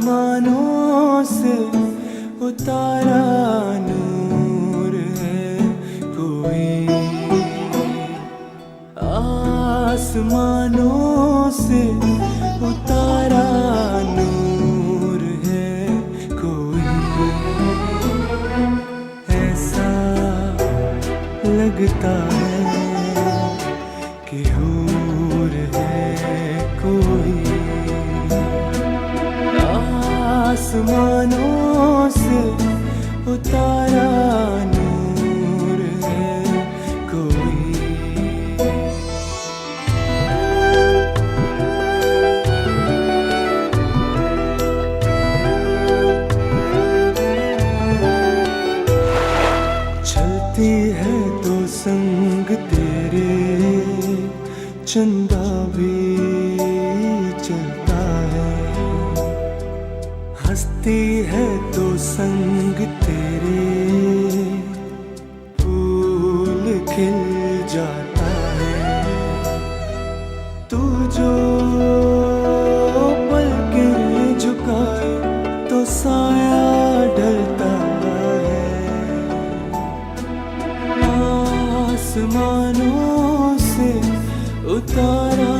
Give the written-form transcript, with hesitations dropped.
आसमानों से उतारा नूर है कोई, आसमानों से उतारा नूर है कोई। ऐसा लगता है कि हूर है कोई, आसमानों से उतारा नूर है कोई। चलती है तो संग तेरे चंदा भी चलता है, हंसती है तो संग तेरे फूल खिल जाता है। तू जो पलकें झुकाए तो साया ढलता है, आसमानों से उतारा